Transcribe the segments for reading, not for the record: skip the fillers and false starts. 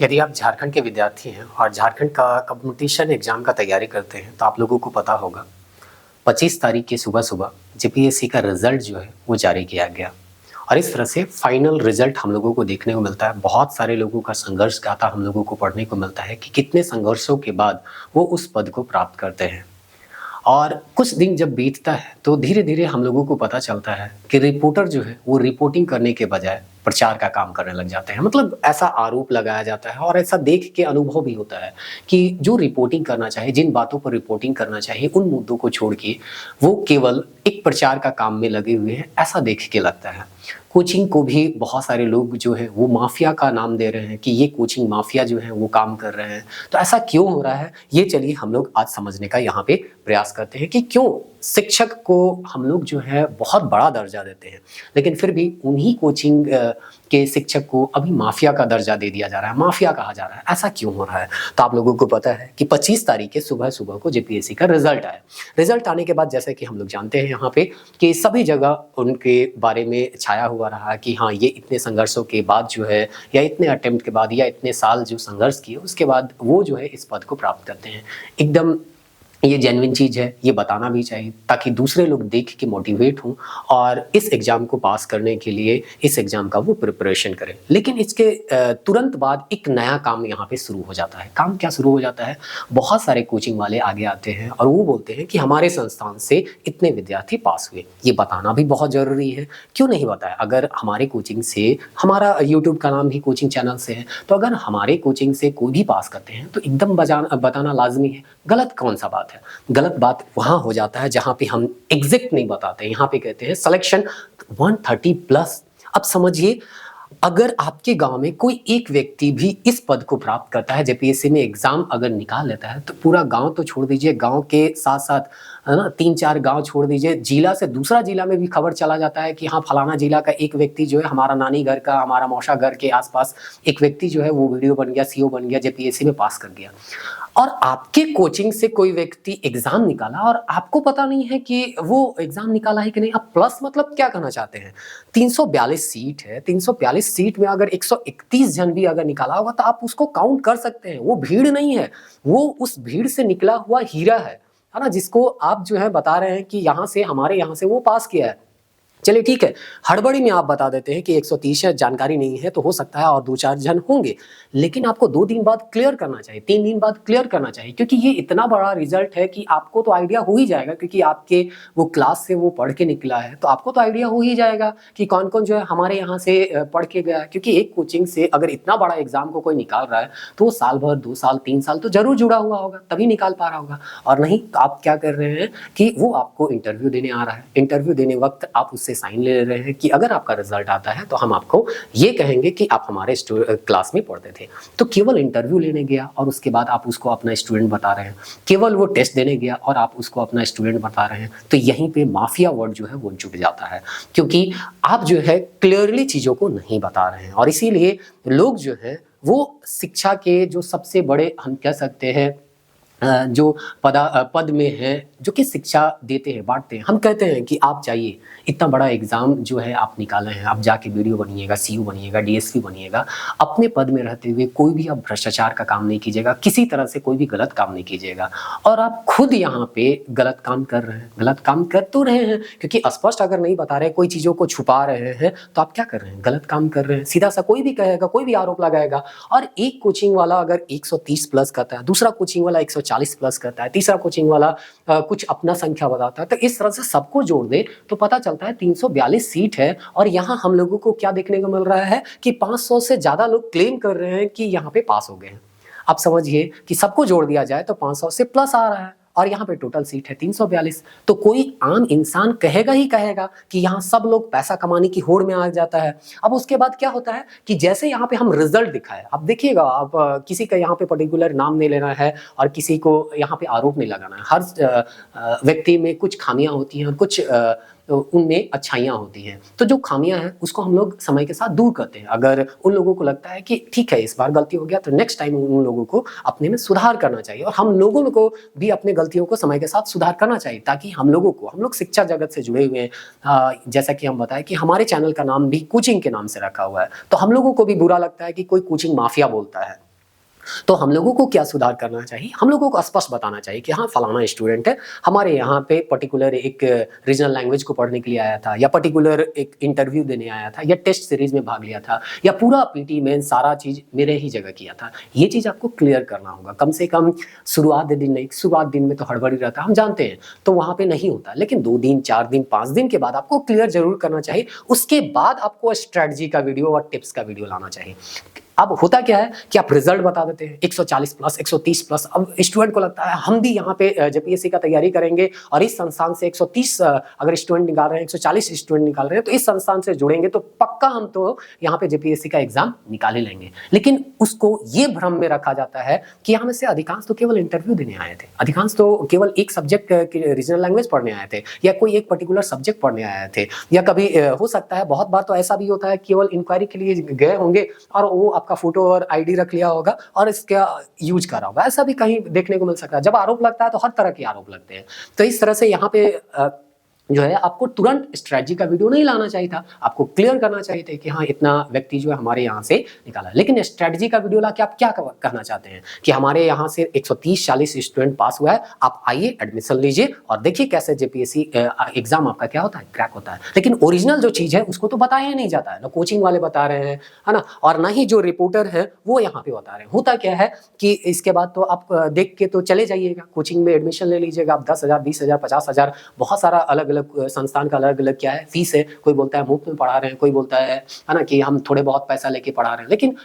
यदि आप झारखंड के विद्यार्थी हैं और झारखंड का कॉम्पिटिशन एग्जाम का तैयारी करते हैं तो आप लोगों को पता होगा 25 तारीख की सुबह-सुबह जेपीएससी का रिजल्ट जो है वो जारी किया गया और इस तरह से फाइनल रिजल्ट हम लोगों को देखने को मिलता है। बहुत सारे लोगों का संघर्ष गाथा हम लोगों को पढ़ने को मिलता है कि कितने संघर्षों के बाद वो उस पद को प्राप्त करते हैं। और कुछ दिन जब बीतता है तो धीरे-धीरे हम लोगों को पता चलता है कि रिपोर्टर जो है वो रिपोर्टिंग करने के बजाय प्रचार का काम करने लग जाते हैं। मतलब ऐसा आरोप लगाया जाता है और ऐसा देख के अनुभव भी होता है कि जो रिपोर्टिंग करना चाहिए, जिन बातों पर रिपोर्टिंग करना चाहिए, उन मुद्दों को छोड़ के वो केवल एक प्रचार का काम में लगे हुए हैं, ऐसा देख के लगता है। कोचिंग को भी बहुत सारे लोग जो है वो माफिया का नाम दे रहे हैं कि ये कोचिंग माफिया जो है वो काम कर रहे हैं। तो ऐसा क्यों हो रहा है, ये चलिए हम लोग आज समझने का यहाँ पे प्रयास करते हैं कि क्यों शिक्षक को हम लोग जो है बहुत बड़ा दर्जा देते हैं, लेकिन फिर भी उन्हीं कोचिंग के शिक्षक को अभी माफिया का दर्जा दे दिया जा रहा है, माफिया कहा जा रहा है। ऐसा क्यों हो रहा है? तो आप लोगों को पता है कि 25 तारीख के सुबह-सुबह को जेपीएससी का रिजल्ट आया। रिजल्ट आने के बाद जैसे कि हम लोग जानते हैं यहाँ पे कि सभी जगह उनके बारे में छाया हुआ रहा कि हाँ, ये इतने संघर्षों के बाद जो है या इतने अटेम्प्ट के बाद या इतने साल जो संघर्ष किए उसके बाद वो जो है इस पद को प्राप्त करते हैं। एकदम ये जेन्युइन चीज़ है, ये बताना भी चाहिए ताकि दूसरे लोग देख के मोटिवेट हों और इस एग्ज़ाम को पास करने के लिए इस एग्ज़ाम का वो प्रिपरेशन करें। लेकिन इसके तुरंत बाद एक नया काम यहाँ पे शुरू हो जाता है। काम क्या शुरू हो जाता है? बहुत सारे कोचिंग वाले आगे आते हैं और वो बोलते हैं कि हमारे संस्थान से इतने विद्यार्थी पास हुए। ये बताना भी बहुत ज़रूरी है। क्यों नहीं बताया? अगर हमारे कोचिंग से, हमारा यूट्यूब का नाम भी कोचिंग चैनल से है, तो अगर हमारे कोचिंग से कोई भी पास करते हैं तो एकदम बताना लाज़मी है। गलत कौन सा बात है? गलत बात वहाँ हो जाता है जहाँ पे हम एग्जैक्ट नहीं बताते। यहाँ पे कहते हैं सिलेक्शन 130 प्लस। अब समझिए, अगर आपके गांव में कोई एक व्यक्ति भी इस पद को प्राप्त करता है, जेपीएससी में एग्जाम अगर निकाल लेता है, तो पूरा गांव तो छोड़ दीजिए, गांव के साथ साथ है ना 3-4 गांव छोड़ दीजिए, जिला से दूसरा जिला में भी खबर चला जाता है कि हाँ फलाना जिला का एक व्यक्ति जो है, हमारा नानी घर का, हमारा मौसा घर के आसपास एक व्यक्ति जो है वो वीडियो बन गया, सीओ बन गया, जेपीएससी में पास कर गया। और आपके कोचिंग से कोई व्यक्ति एग्जाम निकाला और आपको पता नहीं है कि वो एग्जाम निकाला है कि नहीं। आप प्लस मतलब क्या कहना चाहते हैं? 342 सीट है, 342 सीट में अगर 131 जन भी अगर निकाला होगा तो आप उसको काउंट कर सकते हैं। वो भीड़ नहीं है, वो उस भीड़ से निकला हुआ हीरा है ना, जिसको आप जो है बता रहे हैं कि यहाँ से, हमारे यहाँ से वो पास किया है। चलिए ठीक है, हड़बड़ी में आप बता देते हैं कि 130 जानकारी नहीं है तो हो सकता है और 2-4 जन होंगे, लेकिन आपको 2 दिन बाद क्लियर करना चाहिए, 3 दिन बाद क्लियर करना चाहिए, क्योंकि ये इतना बड़ा रिजल्ट है कि आपको तो आइडिया हो ही जाएगा, क्योंकि आपके वो क्लास से वो पढ़ के निकला है तो आपको तो आइडिया हो ही जाएगा कि कौन कौन जो है हमारे यहाँ से पढ़ के गया है। क्योंकि एक कोचिंग से अगर इतना बड़ा एग्जाम को कोई निकाल रहा है तो वो साल भर, 2 साल, 3 साल तो जरूर जुड़ा हुआ होगा, तभी निकाल पा रहा होगा। और नहीं तो आप क्या कर रहे हैं कि वो आपको इंटरव्यू देने आ रहा है, इंटरव्यू देने वक्त आप उससे साइन ले रहे हैं कि अगर आपका रिजल्ट आता है तो हम आपको ये कहेंगे कि आप हमारे क्लास में पढ़ते थे। तो केवल इंटरव्यू लेने गया और उसके बाद आप उसको अपना स्टूडेंट बता रहे हैं, केवल वो टेस्ट देने गया और आप उसको अपना स्टूडेंट बता रहे हैं, तो यहीं पे माफिया वर्ड जो है वो जुड़ जाता है, क्योंकि आप जो है क्लियरली चीज़ों को नहीं बता रहे हैं। और इसीलिए लोग जो है वो शिक्षा के जो सबसे बड़े, हम कह सकते हैं जो पद में है, जो कि शिक्षा देते हैं, बांटते हैं, हम कहते हैं कि आप जाइए, इतना बड़ा एग्जाम जो है आप निकाले हैं, आप जाके वीडियो बनिएगा, सीयू बनिएगा, डीएसपी बनिएगा, अपने पद में रहते हुए कोई भी आप भ्रष्टाचार का काम नहीं कीजिएगा, किसी तरह से कोई भी गलत काम नहीं कीजिएगा। और आप खुद यहाँ पे गलत काम कर रहे हैं, गलत काम कर तो रहे हैं, क्योंकि स्पष्ट अगर नहीं बता रहे, कोई चीज़ों को छुपा रहे हैं, तो आप क्या कर रहे हैं? गलत काम कर रहे हैं। सीधा सा कोई भी कहेगा, कोई भी आरोप लगाएगा। और एक कोचिंग वाला अगर 130 प्लस करता है, दूसरा कोचिंग वाला 140 प्लस करता है, तीसरा कोचिंग वाला कुछ अपना संख्या बताता है, तो इस तरह से सबको जोड़ दे तो पता चलता है 342 सीट है। और यहाँ हम लोगों को क्या देखने को मिल रहा है कि 500 से ज्यादा लोग क्लेम कर रहे हैं कि यहाँ पे पास हो गए हैं। आप समझिए कि सबको जोड़ दिया जाए तो 500 से प्लस आ रहा है और यहाँ पे टोटल सीट है 342। तो कोई आम इंसान कहेगा ही कहेगा कि यहाँ सब लोग पैसा कमाने की होड़ में आ जाता है। अब उसके बाद क्या होता है कि जैसे यहाँ पे हम रिजल्ट दिखाए, अब देखिएगा, आप किसी का यहाँ पे पर्टिकुलर नाम नहीं लेना है और किसी को यहाँ पे आरोप नहीं लगाना है। हर व्यक्ति में कुछ खामियां होती हैं और कुछ उनमें अच्छाइयाँ होती हैं। तो जो खामियां हैं उसको हम लोग समय के साथ दूर करते हैं। अगर उन लोगों को लगता है कि ठीक है इस बार गलती हो गया, तो नेक्स्ट टाइम उन लोगों को अपने में सुधार करना चाहिए। और हम लोगों को भी अपने गलतियों को समय के साथ सुधार करना चाहिए, ताकि हम लोग शिक्षा जगत से जुड़े हुए हैं। जैसा कि हम बताएं कि हमारे चैनल का नाम भी कोचिंग के नाम से रखा हुआ है, तो हम लोगों को भी बुरा लगता है कि कोई कोचिंग माफिया बोलता है। तो हम लोगों को क्या सुधार करना चाहिए, हम लोगों को स्पष्ट बताना चाहिए कि हाँ फलाना स्टूडेंट है, हमारे यहाँ पे पर्टिकुलर एक रीजनल लैंग्वेज को पढ़ने के लिए आया था, या पर्टिकुलर एक इंटरव्यू देने आया था, या टेस्ट सीरीज में भाग लिया था, या पूरा पीटी में सारा चीज मेरे ही जगह किया था। ये चीज आपको क्लियर करना होगा, कम से कम शुरुआत दिन नहीं, शुरुआत दिन में तो हड़बड़ी रहता है, हम जानते हैं, तो वहां पे नहीं होता, लेकिन 2 दिन 4 दिन 5 दिन के बाद आपको क्लियर जरूर करना चाहिए। उसके बाद आपको स्ट्रेटजी का वीडियो और टिप्स का वीडियो लाना चाहिए। अब होता क्या है कि आप रिजल्ट बता देते हैं 140 प्लस 130 प्लस। अब स्टूडेंट को लगता है हम भी यहाँ पे जेपीएससी का तैयारी करेंगे और इस संस्थान से 130 अगर स्टूडेंट निकाल रहे हैं, 140 स्टूडेंट निकाल रहे हैं, तो इस संस्थान से जुड़ेंगे तो पक्का हम तो यहाँ पे जेपीएससी का एग्जाम निकाल ही लेंगे। लेकिन उसको ये भ्रम में रखा जाता है कि यहाँ में से अधिकांश तो केवल इंटरव्यू देने आए थे, अधिकांश तो केवल एक सब्जेक्ट रीजनल लैंग्वेज पढ़ने आए थे, या कोई एक पर्टिकुलर सब्जेक्ट पढ़ने आए थे, या कभी हो सकता है बहुत बार तो ऐसा भी होता है केवल इंक्वायरी के लिए गए होंगे और वो आपका फोटो और आईडी रख लिया होगा और इसका यूज करा होगा। ऐसा भी कहीं देखने को मिल सकता है। जब आरोप लगता है तो हर तरह के आरोप लगते हैं। तो इस तरह से यहाँ पे जो है आपको तुरंत स्ट्रेटजी का वीडियो नहीं लाना चाहिए था, आपको क्लियर करना चाहिए था कि हाँ इतना व्यक्ति जो है हमारे यहाँ से निकाला। लेकिन स्ट्रेटजी का वीडियो लाके आप क्या कहना चाहते हैं कि हमारे यहाँ से 130-40 स्टूडेंट पास हुआ है, आप आइए एडमिशन लीजिए और देखिए कैसे जेपीएससी एग्जाम आपका क्या होता है, क्रैक होता है। लेकिन ओरिजिनल जो चीज है उसको तो बताया ही नहीं जाता है, ना कोचिंग वाले बता रहे हैं, है ना, और ना ही जो रिपोर्टर है वो यहाँ पे बता रहे हैं। होता क्या है कि इसके बाद तो आप देख के तो चले जाइएगा, कोचिंग में एडमिशन ले लीजिएगा, आप 10,000 20,000 50,000 बहुत सारा अलग अलग संस्थान का अलग अलग क्या है फीस है। कोई बोलता है मुफ्त में पढ़ा रहे हैं, कोई बोलता है ना कि हम थोड़े बहुत पैसा लेके पढ़ा रहे हैं। लेकिन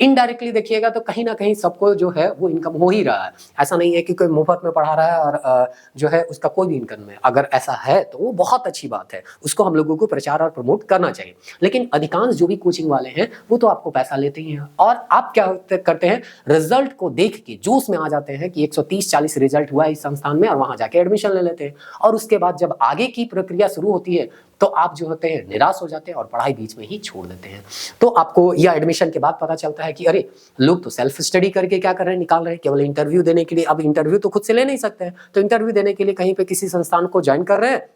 इनडायरेक्टली देखिएगा तो कहीं ना कहीं सबको जो है वो इनकम हो ही रहा है। ऐसा नहीं है कि कोई मुफ्त में पढ़ा रहा है और जो है उसका कोई भी इनकम है। अगर ऐसा है तो वो बहुत अच्छी बात है, उसको हम लोगों को प्रचार और प्रमोट करना चाहिए। लेकिन अधिकांश जो भी कोचिंग वाले हैं वो तो आपको पैसा लेते ही हैं और आप क्या करते हैं, रिजल्ट को देख के जोश में आ जाते हैं कि 130-40 रिजल्ट हुआ इस संस्थान में और वहां जाके एडमिशन ले लेते हैं। और उसके बाद जब आगे की प्रक्रिया शुरू होती है तो आप जो होते हैं निराश हो जाते हैं और पढ़ाई बीच में ही छोड़ देते हैं। तो आपको यह एडमिशन के बाद पता चलता है कि अरे लोग तो सेल्फ स्टडी करके क्या कर रहे हैं, निकाल रहे हैं केवल इंटरव्यू देने के लिए। अब इंटरव्यू तो खुद से ले नहीं सकते हैं, तो इंटरव्यू देने के लिए कहीं पे किसी संस्थान को ज्वाइन कर रहे हैं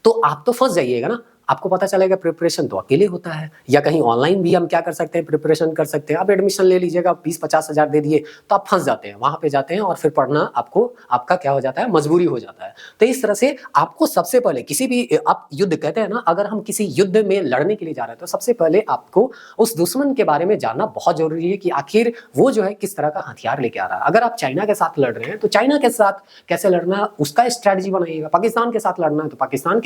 तो आप तो फंस जाइएगा ना। आपको पता चलेगा प्रिपरेशन तो अकेले होता है, या कहीं ऑनलाइन भी हम क्या कर सकते हैं, प्रिपरेशन कर सकते हैं। आप एडमिशन ले लीजिएगा, 20-50 हज़ार दे दिए तो आप फंस जाते हैं, वहां पे जाते हैं और फिर पढ़ना आपका क्या हो जाता है, मजबूरी हो जाता है। तो इस तरह से आपको सबसे पहले किसी भी आप युद्ध कहते हैं ना, अगर हम किसी युद्ध में लड़ने के लिए जा रहे हैं तो सबसे पहले आपको उस दुश्मन के बारे में जानना बहुत जरूरी है कि आखिर वो जो है किस तरह का हथियार लेके आ रहा है। अगर आप चाइना के साथ लड़ रहे हैं तो चाइना के साथ कैसे लड़ना उसका स्ट्रैटेजी बनाइएगा। पाकिस्तान के साथ लड़ना है तो पाकिस्तान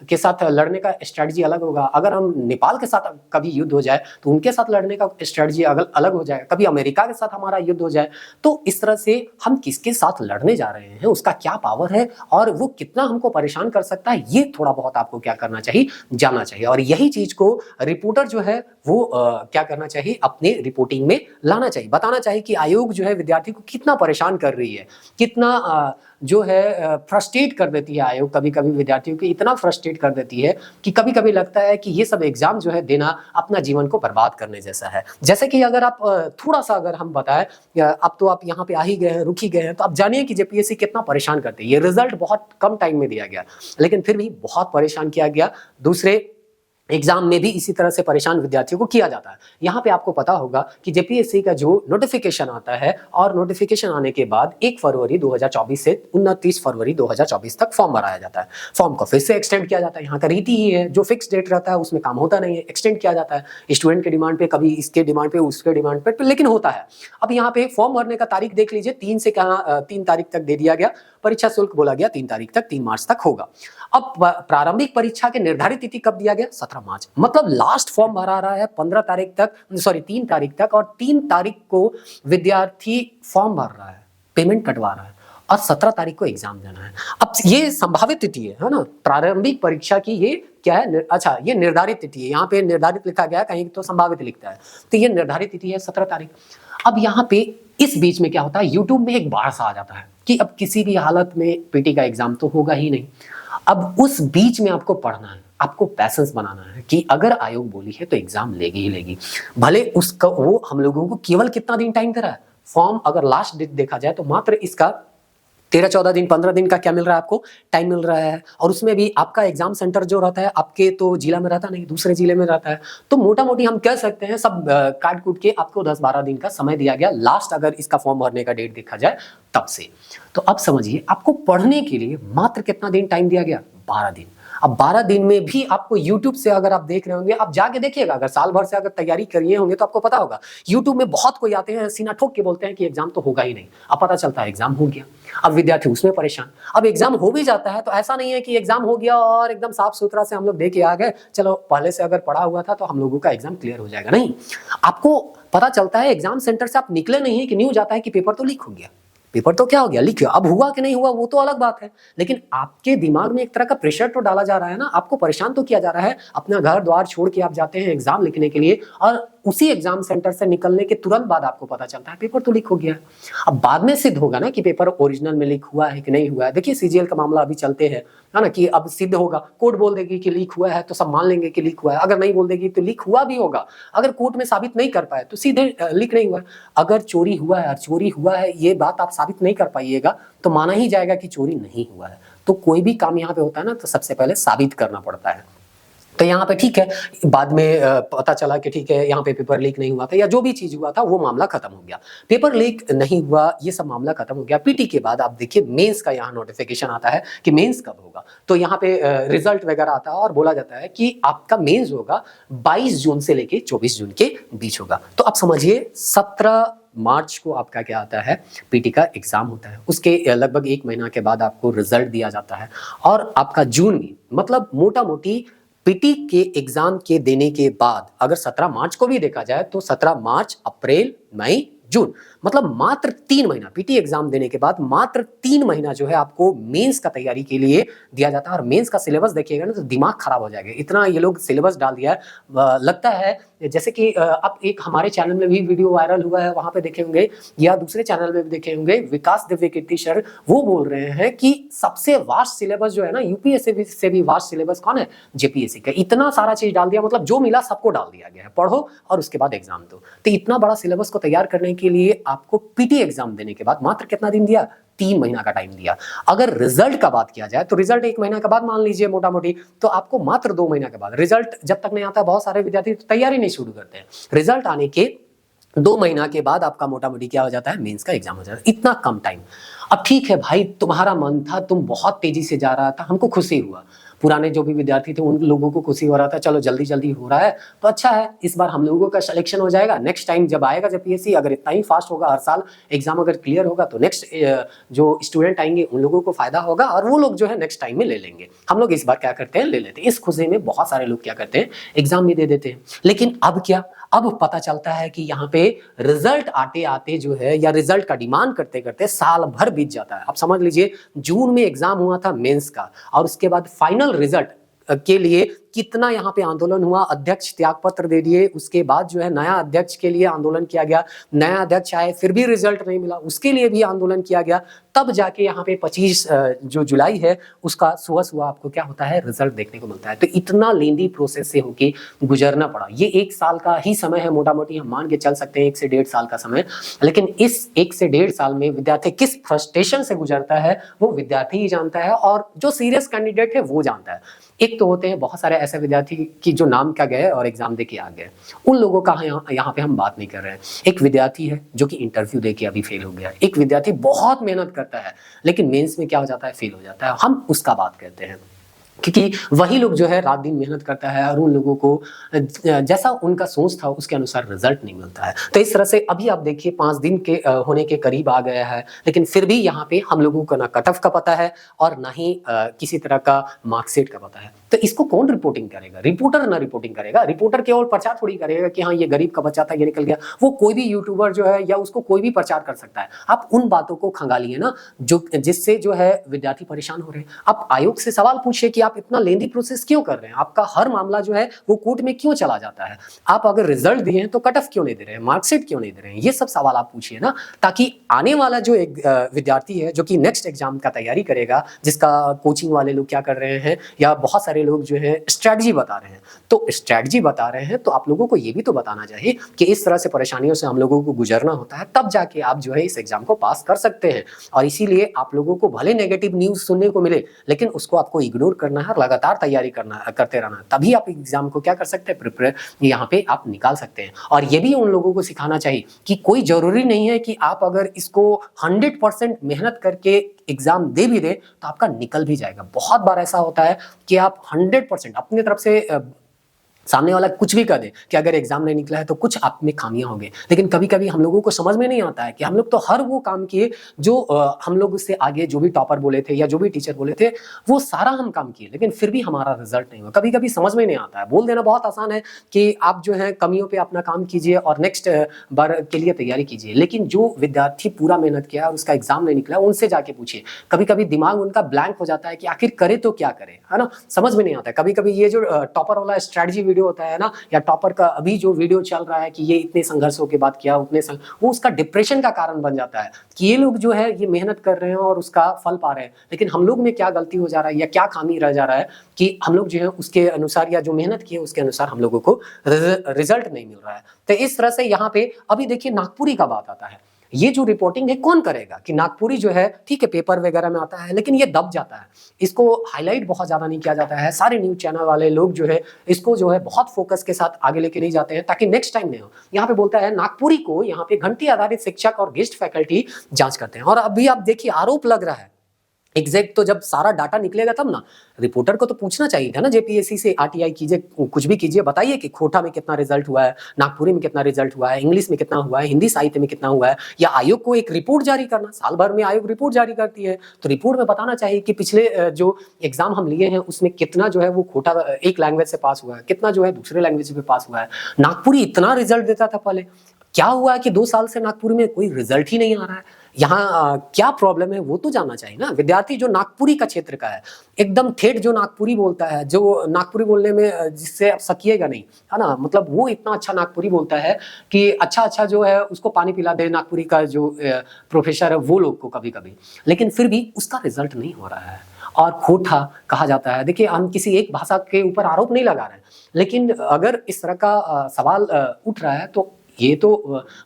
के साथ लड़ने का स्ट्रैटेजी अलग होगा। अगर हम नेपाल के साथ कभी युद्ध हो जाए तो उनके साथ लड़ने का स्ट्रैटेजी अलग हो जाएगा। कभी अमेरिका के साथ हमारा युद्ध हो जाए तो इस तरह से हम किसके साथ लड़ने जा रहे हैं, उसका क्या पावर है और वो कितना हमको परेशान कर सकता है, ये थोड़ा बहुत आपको क्या करना चाहिए, जानना चाहिए। और यही चीज को रिपोर्टर जो है वो क्या करना चाहिए, अपने रिपोर्टिंग में लाना चाहिए, बताना चाहिए कि आयोग जो है विद्यार्थी को कितना परेशान कर रही है, कितना जो है फ्रस्ट्रेट कर देती है। आयोग कभी कभी विद्यार्थियों को इतना फ्रस्ट्रेट कर देती है कि कभी कभी लगता है कि ये सब एग्जाम जो है देना अपना जीवन को बर्बाद करने जैसा है। जैसे कि अगर आप थोड़ा सा अगर हम बताएं, अब तो आप यहाँ पे आ ही गए हैं, रुक ही गए हैं, तो आप जानिए कि जेपीएससी कितना परेशान करती है। ये रिजल्ट बहुत कम टाइम में दिया गया लेकिन फिर भी बहुत परेशान किया गया। दूसरे एग्जाम में भी इसी तरह से परेशान विद्यार्थियों को किया जाता है। यहाँ पे आपको पता होगा कि जेपीएससी का जो नोटिफिकेशन आता है और नोटिफिकेशन आने के बाद 1 फरवरी 2024 से 29 फरवरी 2024 तक फॉर्म भराया जाता है। फॉर्म को फिर से एक्सटेंड किया जाता है। यहाँ का रीति ही है, जो फिक्स डेट रहता है उसमें काम होता नहीं है, एक्सटेंड किया जाता है स्टूडेंट के डिमांड पे, कभी इसके डिमांड पे, उसके डिमांड पे, लेकिन होता है। अब यहाँ पे फॉर्म भरने का तारीख देख लीजिए, 3 तारीख तक दे दिया गया। परीक्षा शुल्क बोला गया 3 तारीख तक, 3 मार्च तक होगा। अब प्रारंभिक परीक्षा के निर्धारित तिथि कब दिया गया, 17 मार्च। मतलब लास्ट फॉर्म भरा रहा है 3 तारीख तक, और 3 तारीख को विद्यार्थी फॉर्म भर रहा है, पेमेंट कटवा रहा है और 17 तारीख को एग्जाम देना है। अब ये संभावित तिथि है ना, प्रारंभिक परीक्षा की ये क्या है, अच्छा ये निर्धारित तिथि है। यहाँ पे निर्धारित लिखा गया, कहीं तो संभावित लिखता है, तो ये निर्धारित तिथि है 17 तारीख। अब यहाँ पे इस बीच में क्या होता है, यूट्यूब में एक बार सा आ जाता है कि अब किसी भी हालत में पीटी का एग्जाम तो होगा ही नहीं। अब उस बीच में आपको पढ़ना है, आपको पैसेंस बनाना है कि अगर आयोग बोली है तो एग्जाम लेगी ही लेगी। भले उसका वो हम लोगों को केवल कितना दिन टाइम दे रहा है, फॉर्म अगर लास्ट डेट देखा जाए तो मात्र इसका 13-14 दिन 15 दिन का क्या मिल रहा है आपको, टाइम मिल रहा है। और उसमें भी आपका एग्जाम सेंटर जो रहता है आपके तो जिला में रहता नहीं, दूसरे जिले में रहता है। तो मोटा मोटी हम कह सकते हैं सब काट कूट के आपको 10-12 दिन का समय दिया गया, लास्ट अगर इसका फॉर्म भरने का डेट देखा जाए तब से। तो अब समझिए आपको पढ़ने के लिए मात्र कितना दिन टाइम दिया गया, 12 दिन। अब 12 दिन में भी आपको YouTube से अगर आप देख रहे होंगे, आप जाके देखिएगा, अगर साल भर से अगर तैयारी करिए होंगे तो आपको पता होगा YouTube में बहुत कोई आते हैं सीना ठोक के बोलते हैं कि एग्जाम तो होगा ही नहीं। अब पता चलता है एग्जाम हो गया, अब विद्यार्थी उसमें परेशान। अब एग्जाम हो भी जाता है तो ऐसा नहीं है कि एग्जाम हो गया और एकदम साफ सुथरा से हम लोग दे के आ गए, चलो पहले से अगर पढ़ा हुआ था तो हम लोगों का एग्जाम क्लियर हो जाएगा। नहीं, आपको पता चलता है एग्जाम सेंटर से आप निकले नहीं है कि न्यूज आता है कि पेपर तो लीक हो गया। पेपर तो क्या हो गया, लीक हुआ। अब हुआ कि नहीं हुआ वो तो अलग बात है, लेकिन आपके दिमाग में एक तरह का प्रेशर तो डाला जा रहा है ना, आपको परेशान तो किया जा रहा है। अपना घर द्वार छोड़ के आप जाते हैं एग्जाम लिखने के लिए और उसी एग्जाम सेंटर से निकलने के तुरंत बाद आपको पता चलता है पेपर तो लीक हो गया। अब बाद में सिद्ध होगा ना कि पेपर ओरिजिनल में लीक हुआ है कि नहीं हुआ है। देखिए सीजीएल का मामला अभी चलते है ना, कि अब सिद्ध होगा, कोर्ट बोल देगी कि लीक हुआ है तो सब मान लेंगे कि लीक हुआ है, अगर नहीं बोल देगी तो लीक हुआ भी होगा। अगर कोर्ट में साबित नहीं कर पाए तो सीधे लीक नहीं हुआ है। अगर चोरी हुआ है और चोरी हुआ है ये बात आप साबित नहीं कर पाइएगा तो माना ही जाएगा कि चोरी नहीं हुआ है। तो कोई भी काम यहाँ पे होता है ना तो सबसे पहले साबित करना पड़ता है। तो यहाँ पे ठीक है, बाद में पता चला कि ठीक है यहाँ पे पेपर लीक नहीं हुआ था या जो भी चीज हुआ था वो मामला खत्म हो गया, पेपर लीक नहीं हुआ, ये सब मामला खत्म हो गया। पीटी के बाद आप देखिए मेंस का यहाँ नोटिफिकेशन आता है कि मेंस कब होगा। तो यहाँ पे रिजल्ट वगैरह आता है और बोला जाता है कि आपका मेंस होगा 22 जून से लेके 24 जून के बीच होगा। तो आप समझिए 17 मार्च को आपका क्या आता है, पीटी का एग्जाम होता है। उसके लगभग 1 महीना के बाद आपको रिजल्ट दिया जाता है और आपका जून में, मतलब मोटा मोटी पीटी के एग्जाम के देने के बाद अगर 17 मार्च को भी देखा जाए तो 17 मार्च, अप्रैल, मई, जून, मतलब मात्र 3 महीना पीटी एग्जाम देने के बाद मात्र 3 महीना जो है आपको मेंस का तैयारी के लिए दिया जाता है। और मेंस का सिलेबस देखिएगा ना तो दिमाग खराब हो जाएगा, इतना ये लोग सिलेबस डाल दिया है। लगता है जैसे कि अब एक हमारे चैनल में भी वीडियो वायरल हुआ है, वहां पे देखे होंगे या दूसरे चैनल में भी देखे होंगे, विकास दिव्य कीर्ति सर वो बोल रहे हैं कि सबसे वास्ट सिलेबस जो है ना यूपीएससी से भी वास्ट सिलेबस कौन है, जेपीएससी का। इतना सारा चीज डाल दिया, मतलब जो मिला सबको डाल दिया गया है, पढ़ो और उसके बाद एग्जाम दो। तो इतना बड़ा सिलेबस को तैयार करने के लिए आपको पीटी एग्जाम देने के बाद मात्र कितना दिन दिया, 3 महीना का टाइम दिया। अगर रिजल्ट का बात किया जाए तो रिजल्ट 1 महीना के बाद मान लीजिए मोटा मोटी, तो आपको मात्र 2 महीना के बाद, रिजल्ट जब तक नहीं आता बहुत सारे विद्यार्थी तैयारी नहीं शुरू करते हैं, रिजल्ट आने के 2 महीना के बाद आपका मोटा मोटी क्या हो जाता है, मेंस का एग्जाम हो जाता है। इतना कम टाइम। अब ठीक है भाई, तुम्हारा मन था, तुम बहुत तेजी से जा रहा था, हमको खुशी हुआ, पुराने जो भी विद्यार्थी थे उन लोगों को खुशी हो रहा था, चलो जल्दी जल्दी हो रहा है तो अच्छा है, इस बार हम लोगों का सिलेक्शन हो जाएगा। नेक्स्ट टाइम जब आएगा जब पीएससी अगर इतना ही फास्ट होगा, हर साल एग्जाम अगर क्लियर होगा तो नेक्स्ट जो स्टूडेंट आएंगे उन लोगों को फायदा होगा और वो लोग जो है नेक्स्ट टाइम में ले लेंगे। हम लोग इस बार क्या करते हैं, ले लेते हैं। इस खुशी में बहुत सारे लोग क्या करते हैं, एग्जाम भी दे देते हैं। लेकिन अब क्या, अब पता चलता है कि यहाँ पे रिजल्ट आते आते जो है या रिजल्ट का डिमांड करते करते साल भर बीत जाता है। अब समझ लीजिए जून में एग्जाम हुआ था मेंस का और उसके बाद फाइनल रिजल्ट के लिए कितना यहाँ पे आंदोलन हुआ, अध्यक्ष त्याग पत्र दे दिए, उसके बाद जो है नया अध्यक्ष के लिए आंदोलन किया गया, नया अध्यक्ष आए फिर भी रिजल्ट नहीं मिला, उसके लिए भी आंदोलन किया गया, तब जाके यहाँ पे 25 जो जुलाई है उसका सुबह सुबह आपको क्या होता है, रिजल्ट देखने को मिलता है। तो इतना लेंदी प्रोसेस से होके गुजरना पड़ा। ये 1 साल का ही समय है मोटा मोटी, हम मान के चल सकते हैं 1 से 1.5 साल का समय। लेकिन इस 1 से 1.5 साल में विद्यार्थी किस फ्रस्ट्रेशन से गुजरता है वो विद्यार्थी ही जानता है और जो सीरियस कैंडिडेट है वो जानता है। एक तो होते हैं बहुत सारे ऐसे विद्यार्थी की जो नाम क्या गए और एग्जाम दे के आ गए, उन लोगों का यहाँ पे हम बात नहीं कर रहे हैं। एक विद्यार्थी है जो कि इंटरव्यू दे के अभी फेल हो गया, एक विद्यार्थी बहुत मेहनत करता है लेकिन मेंस में क्या हो जाता है, फेल हो जाता है, हम उसका बात करते हैं। क्योंकि वही लोग जो है रात दिन मेहनत करता है और उन लोगों को जैसा उनका सोच था उसके अनुसार रिजल्ट नहीं मिलता है। तो इस तरह से अभी आप देखिए 5 दिन के होने के करीब आ गया है, लेकिन फिर भी यहाँ पे हम लोगों को ना कट ऑफ का पता है और ना ही किसी तरह का मार्कशीट का पता है। तो इसको कौन रिपोर्टिंग करेगा, रिपोर्टर ना रिपोर्टिंग करेगा। रिपोर्टर केवल प्रचार थोड़ी करेगा कि हाँ ये गरीब का बच्चा था ये निकल गया, वो कोई भी यूट्यूबर जो है या उसको कोई भी प्रचार कर सकता है। आप उन बातों को खंगालिए ना जो जिससे जो है विद्यार्थी परेशान हो रहे हैं। आप आयोग से सवाल पूछिए कि आप इतना लेंदी प्रोसेस क्यों कर रहे हैं, आपका हर मामला जो है वो कोर्ट में क्यों चला जाता है, आप अगर रिजल्ट दिए हैं तो कट ऑफ क्यों नहीं दे रहे हैं, मार्कशीट क्यों नहीं दे रहे हैं, ये सब सवाल आप पूछिए ना, ताकि आने वाला जो एक विद्यार्थी है जो कि नेक्स्ट एग्जाम का तैयारी करेगा, जिसका कोचिंग वाले लोग क्या कर रहे हैं या बहुत सारे लोग जो है स्ट्रैटेजी बता रहे हैं, तो स्ट्रैटेजी बता रहे हैं तो आप लोगों को ये भी तो बताना चाहिए कि इस तरह से परेशानियों से हम लोगों को गुजरना होता है, तब जाके आप जो है इस एग्जाम को पास कर सकते हैं। और इसीलिए आप लोगों को भले नेगेटिव न्यूज सुनने को मिले, लेकिन उसको आपको इग्नोर करना है, लगातार तैयारी करते रहना है, तभी आप एग्जाम को क्या कर सकते हैं, प्रिपेयर यहाँ पे आप निकाल सकते हैं। और ये भी उन लोगों को सिखाना चाहिए कि कोई जरूरी नहीं है कि आप अगर इसको 100% मेहनत करके एग्जाम दे भी दे तो आपका निकल भी जाएगा। बहुत बार ऐसा होता है कि आप 100% अपनी तरफ से सामने वाला कुछ भी कर दे कि अगर एग्जाम नहीं निकला है तो कुछ आप में खामियां होंगे, लेकिन कभी कभी हम लोगों को समझ में नहीं आता है कि हम लोग तो हर वो काम किए जो हम लोग उससे आगे जो भी टॉपर बोले थे या जो भी टीचर बोले थे वो सारा हम काम किए, लेकिन फिर भी हमारा रिजल्ट नहीं हुआ। कभी कभी समझ में नहीं आता है। बोल देना बहुत आसान है कि आप जो है कमियों पे अपना काम कीजिए और नेक्स्ट बार के लिए तैयारी कीजिए, लेकिन जो विद्यार्थी पूरा मेहनत किया और उसका एग्जाम नहीं निकला उनसे जाके पूछिए। कभी कभी दिमाग उनका ब्लैंक हो जाता है कि आखिर करे तो क्या करे, है ना, समझ में नहीं आता है। कभी कभी ये जो टॉपर वाला स्ट्रेटजी वीडियो होता है ना, या टॉपर का अभी जो वीडियो चल रहा है कि ये इतने संघर्षों के बाद किया, वो उसका डिप्रेशन का कारण बन जाता है कि ये लोग जो है ये मेहनत कर रहे हैं और उसका फल पा रहे हैं, लेकिन हम लोग में क्या गलती हो जा रहा है या क्या खामी रह जा रहा है कि हम लोग जो है उसके अनुसार या जो मेहनत की है उसके अनुसार हम लोगों को रिजल्ट नहीं मिल रहा है। तो इस तरह से यहाँ पे अभी देखिए नागपुरी का बात आता है। ये जो रिपोर्टिंग है कौन करेगा कि नागपुरी जो है ठीक है पेपर वगैरह में आता है, लेकिन ये दब जाता है, इसको हाईलाइट बहुत ज्यादा नहीं किया जाता है। सारे न्यूज चैनल वाले लोग जो है इसको जो है बहुत फोकस के साथ आगे लेके नहीं जाते हैं ताकि नेक्स्ट टाइम नहीं हो। यहाँ पे बोलता है नागपुरी को यहाँ पे घंटी आधारित शिक्षक और गेस्ट फैकल्टी जांच करते हैं। और अभी आप देखिए आरोप लग रहा है एग्जैक्ट, तो जब सारा डाटा निकलेगा तब ना रिपोर्टर को तो पूछना चाहिए था ना जेपीएससी से, आरटीआई कीजिए, कुछ भी कीजिए, बताइए कि खोटा में कितना रिजल्ट हुआ है, नागपुरी में कितना रिजल्ट हुआ है, इंग्लिश में कितना हुआ है, हिंदी साहित्य में कितना हुआ है। या आयोग को एक रिपोर्ट जारी करना, साल भर में आयोग रिपोर्ट जारी करती है, तो रिपोर्ट में बताना चाहिए कि पिछले जो एग्जाम हम लिए हैं उसमें कितना जो है वो खोटा एक लैंग्वेज से पास हुआ है, कितना जो है दूसरे लैंग्वेज पे पास हुआ है। नागपुरी इतना रिजल्ट देता था पहले, क्या हुआ है कि 2 साल से नागपुरी में कोई रिजल्ट ही नहीं आ रहा है। यहाँ क्या प्रॉब्लम है वो तो जानना चाहिए ना। विद्यार्थी जो नागपुरी का क्षेत्र का है, एकदम ठेठ जो नागपुरी बोलता है, जो नागपुरी बोलने में जिससे आप सकिएगा नहीं, है ना, मतलब वो इतना अच्छा नागपुरी बोलता है कि अच्छा जो है उसको पानी पिला दे नागपुरी का जो प्रोफेसर है वो लोग को कभी कभी, लेकिन फिर भी उसका रिजल्ट नहीं हो रहा है और खोटा कहा जाता है। देखिए हम किसी एक भाषा के ऊपर आरोप नहीं लगा रहे हैं, लेकिन अगर इस तरह का सवाल उठ रहा है तो ये तो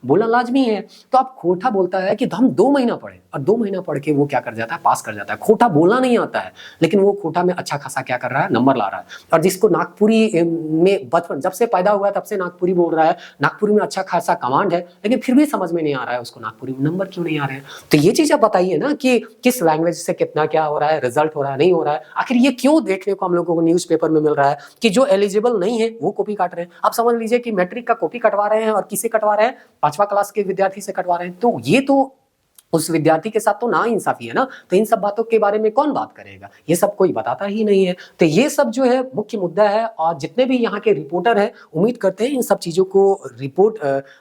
बोलना लाजमी है। तो आप खोटा बोलता है कि हम 2 महीना पढ़े और 2 महीना पढ़ के वो क्या कर जाता है, पास कर जाता है। खोटा बोलना नहीं आता है, लेकिन वो खोटा में अच्छा खासा क्या कर रहा है, नंबर ला रहा है। और जिसको नागपुरी में बचपन जब से पैदा हुआ है तब से नागपुरी बोल रहा है, नागपुरी में अच्छा खासा कमांड है, लेकिन फिर भी समझ में नहीं आ रहा है उसको नागपुरी में नंबर क्यों नहीं आ रहे हैं। तो ये चीज आप बताइए ना कि किस लैंग्वेज से कितना क्या हो रहा है, रिजल्ट हो रहा है नहीं हो रहा है। आखिर ये क्यों देखने को हम लोगों को न्यूज पेपर में मिल रहा है कि जो एलिजिबल नहीं है वो कॉपी काट रहे हैं। आप समझ लीजिए कि मैट्रिक का कॉपी कटवा रहे हैं और किसे कटवा रहे हैं, 5वां क्लास के विद्यार्थी से कटवा रहे हैं। तो ये तो उस विद्यार्थी के साथ तो ना इंसाफी है ना। तो इन सब बातों के बारे में कौन बात करेगा, ये सब कोई बताता ही नहीं है। तो ये सब जो है मुख्य मुद्दा है और जितने भी यहाँ के रिपोर्टर हैं उम्मीद करते हैं इन सब चीजों को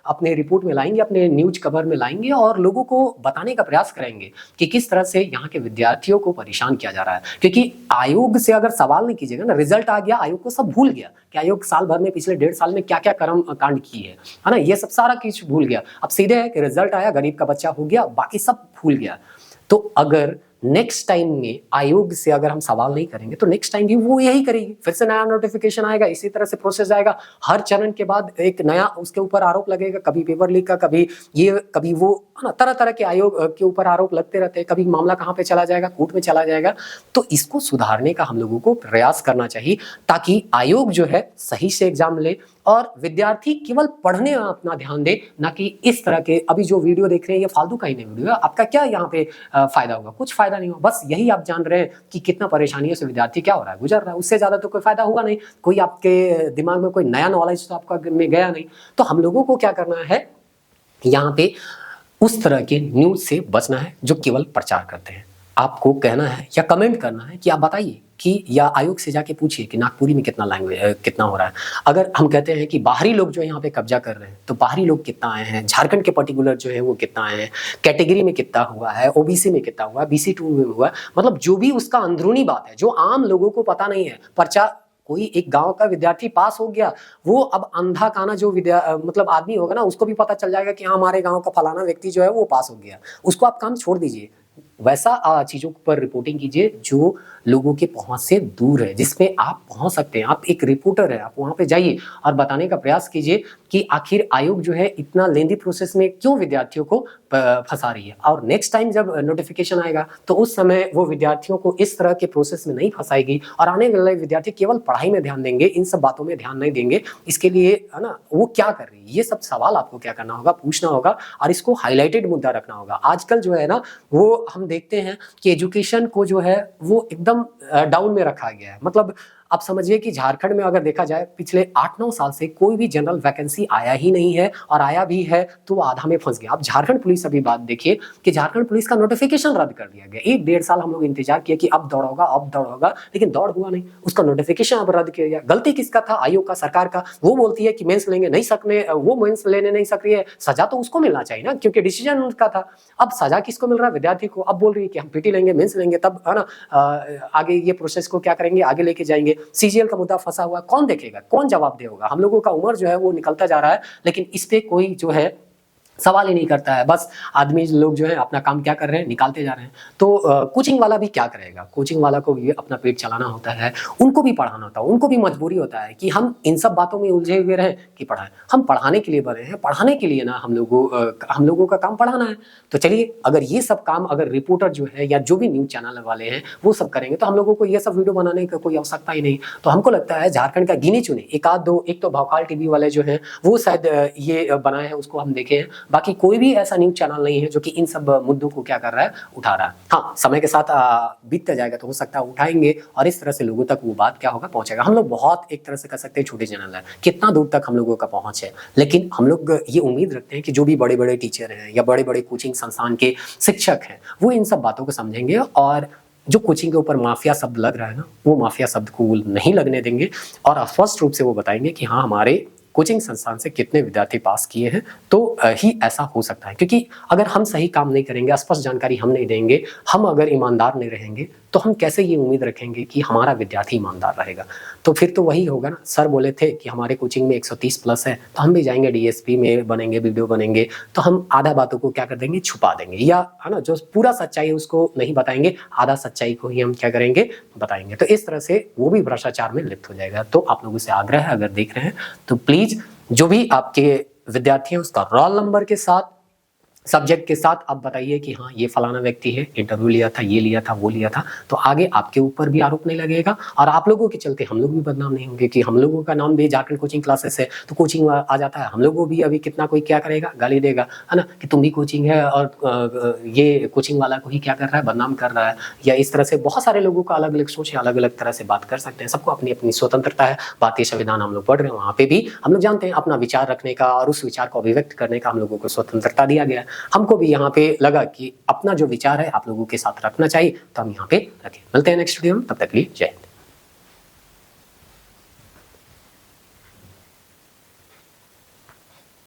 अपने रिपोर्ट में लाएंगे, अपने न्यूज कवर में लाएंगे और लोगों को बताने का प्रयास करेंगे कि किस तरह से यहाँ के विद्यार्थियों को परेशान किया जा रहा है। क्योंकि आयोग से अगर सवाल नहीं कीजिएगा ना, रिजल्ट आ गया, आयोग को सब भूल गया कि आयोग साल भर में पिछले 1.5 साल में क्या क्या कर्म कांड किए है ना, ये सब सारा कुछ भूल गया। अब सीधे है कि रिजल्ट आया, गरीब का बच्चा हो गया, बाकी सब भूल गया। तो अगर नेक्स्ट टाइम में आयोग से अगर हम सवाल नहीं करेंगे तो नेक्स्ट टाइम भी वो यही करेगी, फिर से नया नोटिफिकेशन आएगा, इसी तरह से प्रोसेस जाएगा। हर चरण के बाद एक नया उसके ऊपर आरोप लगेगा, कभी पेपर लीक का, कभी ये कभी वो, है ना, तरह तरह के आयोग के ऊपर आरोप लगते रहते हैं। कभी मामला कहाँ पे चला जाएगा, कोर्ट में चला जाएगा। तो इसको सुधारने का हम लोगों को प्रयास करना चाहिए ताकि आयोग जो है सही से एग्जाम ले और विद्यार्थी केवल पढ़ने में अपना ध्यान दे, ना कि इस तरह के अभी जो वीडियो देख रहे हैं ये फालतू का ही नहीं वीडियो है। आपका क्या यहाँ पे फायदा होगा, कुछ फायदा नहीं होगा। बस यही आप जान रहे हैं कि कितना परेशानियों से विद्यार्थी क्या हो रहा है, गुजर रहा है, उससे ज्यादा तो कोई फायदा होगा नहीं। कोई आपके दिमाग में कोई नया नॉलेज तो आपका में गया नहीं। तो हम लोगों को क्या करना है, यहाँ पे उस तरह के न्यूज से बचना है जो केवल प्रचार करते हैं। आपको कहना है या कमेंट करना है कि आप बताइए कि, या आयोग से जाके पूछिए कि नागपुरी में कितना लैंग्वेज कितना हो रहा है। अगर हम कहते हैं कि बाहरी लोग जो यहाँ पे कब्जा कर रहे हैं तो बाहरी लोग कितना आए हैं, झारखंड के पर्टिकुलर जो है वो कितना आए हैं, कैटेगरी में कितना हुआ है, ओबीसी में कितना हुआ है, BC2 में हुआ है, मतलब जो भी उसका अंदरूनी बात है जो आम लोगों को पता नहीं है। पर्चा कोई एक गांव का विद्यार्थी पास हो गया, वो अब अंधा काना जो मतलब आदमी होगा ना, उसको भी पता चल जाएगा कि हाँ हमारे गांव का फलाना व्यक्ति जो है वो पास हो गया। उसको आप काम छोड़ दीजिए, वैसा चीज़ों पर रिपोर्टिंग कीजिए जो लोगों के पहुंच से दूर है, जिसमें आप पहुंच सकते हैं। आप एक रिपोर्टर है, आप वहां पे जाइए और बताने का प्रयास कीजिए कि आखिर आयोग जो है इतना लेंदी प्रोसेस में क्यों विद्यार्थियों को फंसा रही है। और नेक्स्ट टाइम जब नोटिफिकेशन आएगा तो उस समय वो विद्यार्थियों को इस तरह के प्रोसेस में नहीं फंसाएगी और आने वाले विद्यार्थी केवल पढ़ाई में ध्यान देंगे, इन सब बातों में ध्यान नहीं देंगे। इसके लिए है ना, वो क्या कर रही है, ये सब सवाल आपको क्या करना होगा, पूछना होगा और इसको हाईलाइटेड मुद्दा रखना होगा। आजकल जो है ना, वो हम देखते हैं कि एजुकेशन को जो है वो एकदम डाउन में रखा गया है। मतलब आप समझिए कि झारखंड में अगर देखा जाए पिछले 8-9 साल से कोई भी जनरल वैकेंसी आया ही नहीं है, और आया भी है तो वो आधा में फंस गया। आप झारखंड पुलिस अभी बात देखिए कि झारखंड पुलिस का नोटिफिकेशन रद्द कर दिया गया। 1-1.5 साल हम लोग इंतजार किए कि अब दौड़ होगा, अब दौड़ होगा, लेकिन दौड़ हुआ नहीं। उसका नोटिफिकेशन अब रद्द किया गया। गलती किसका था? आयोग का, सरकार का। वो बोलती है कि मेंस लेंगे, नहीं सकने, वो मेंस लेने नहीं सक रही है, सजा तो उसको मिलना चाहिए ना, क्योंकि डिसीजन उनका था। अब सजा किसको मिल रहा है? विद्यार्थी को। अब बोल रही है कि हम पीटी लेंगे, मेंस लेंगे, तब है ना आगे ये प्रोसेस को क्या करेंगे, आगे लेके जाएंगे। सीजीएल का मुद्दा फंसा हुआ, कौन देखेगा, कौन जवाब देगा? हम लोगों का उम्र जो है वो निकलता जा रहा है, लेकिन इस पे कोई जो है सवाल ही नहीं करता है। बस आदमी लोग जो है अपना काम क्या कर रहे हैं, निकालते जा रहे हैं। तो कोचिंग वाला भी क्या करेगा? कोचिंग वाला को भी अपना पेट चलाना होता है, उनको भी पढ़ाना होता है, उनको भी मजबूरी होता है कि हम इन सब बातों में उलझे हुए रहें कि पढ़ाएं। हम पढ़ाने के लिए बने हैं, पढ़ाने के लिए ना हम लोगों का काम पढ़ाना है। तो चलिए, अगर ये सब काम अगर रिपोर्टर जो है या जो भी न्यूज चैनल वाले हैं वो सब करेंगे तो हम लोगों को ये सब वीडियो बनाने का कोई आवश्यकता ही नहीं। तो हमको लगता है झारखंड का गिने चुने एक तो भौकाल टीवी वाले जो है वो शायद ये बनाए हैं, उसको हम देखे हैं। बाकी कोई भी ऐसा न्यूज चैनल नहीं है जो कि इन सब मुद्दों को क्या कर रहा है, उठा रहा है। हाँ, समय के साथ बीतता जाएगा तो हो सकता है उठाएंगे और इस तरह से लोगों तक वो बात क्या होगा, पहुंचेगा। हम लोग बहुत एक तरह से कह सकते हैं छोटे चैनल है, कितना दूर तक हम लोगों का पहुंच है, लेकिन हम लोग ये उम्मीद रखते हैं कि जो भी बड़े बड़े टीचर हैं या बड़े बड़े कोचिंग संस्थान के शिक्षक हैं वो इन सब बातों को समझेंगे और जो कोचिंग के ऊपर माफिया शब्द लग रहा है ना, वो माफिया शब्द को नहीं लगने देंगे और स्पष्ट रूप से वो बताएंगे कि हाँ, हमारे कोचिंग संस्थान से कितने विद्यार्थी पास किए हैं, तो ही ऐसा हो सकता है। क्योंकि अगर हम सही काम नहीं करेंगे, स्पष्ट जानकारी हम नहीं देंगे, हम अगर ईमानदार नहीं रहेंगे, तो हम कैसे ये उम्मीद रखेंगे कि हमारा विद्यार्थी ईमानदार रहेगा? तो फिर तो वही होगा ना, सर बोले थे कि हमारे कोचिंग में 130 प्लस है, तो हम भी जाएंगे डीएसपी में बनेंगे, वीडियो बनेंगे, तो हम आधा बातों को क्या कर देंगे, छुपा देंगे, या है ना, जो पूरा सच्चाई है उसको नहीं बताएंगे, आधा सच्चाई को ही हम क्या करेंगे, बताएंगे। तो इस तरह से वो भी भ्रष्टाचार में लिप्त हो जाएगा। तो आप लोगों से आग्रह है, अगर देख रहे हैं तो प्लीज जो भी आपके विद्यार्थी हैं उसका रोल नंबर के साथ, सब्जेक्ट के साथ आप बताइए कि हाँ, ये फलाना व्यक्ति है, इंटरव्यू लिया था, ये लिया था, वो लिया था। तो आगे आपके ऊपर भी आरोप नहीं लगेगा और आप लोगों के चलते हम लोग भी बदनाम नहीं होंगे कि हम लोगों का नाम भी झारखंड कोचिंग क्लासेस है, तो कोचिंग आ जाता है, हम लोगों को भी अभी कितना कोई क्या करेगा, गाली देगा, है ना, कि तुम भी कोचिंग है और ये कोचिंग वाला को ही क्या कर रहा है, बदनाम कर रहा है। या इस तरह से बहुत सारे लोगों का अलग अलग सोच है, अलग अलग तरह से बात कर सकते हैं, सबको अपनी अपनी स्वतंत्रता है। भारतीय संविधान हम लोग पढ़ रहे हैं, वहाँ पे भी हम लोग जानते हैं अपना विचार रखने का और उस विचार को अभिव्यक्त करने का हम लोगों को स्वतंत्रता दिया गया है। हमको भी यहाँ पे लगा कि अपना जो विचार है आप लोगों के साथ रखना चाहिए, तो हम यहाँ पे रखें। मिलते हैं नेक्स्ट वीडियो में, तब तक के लिए जय हिंद।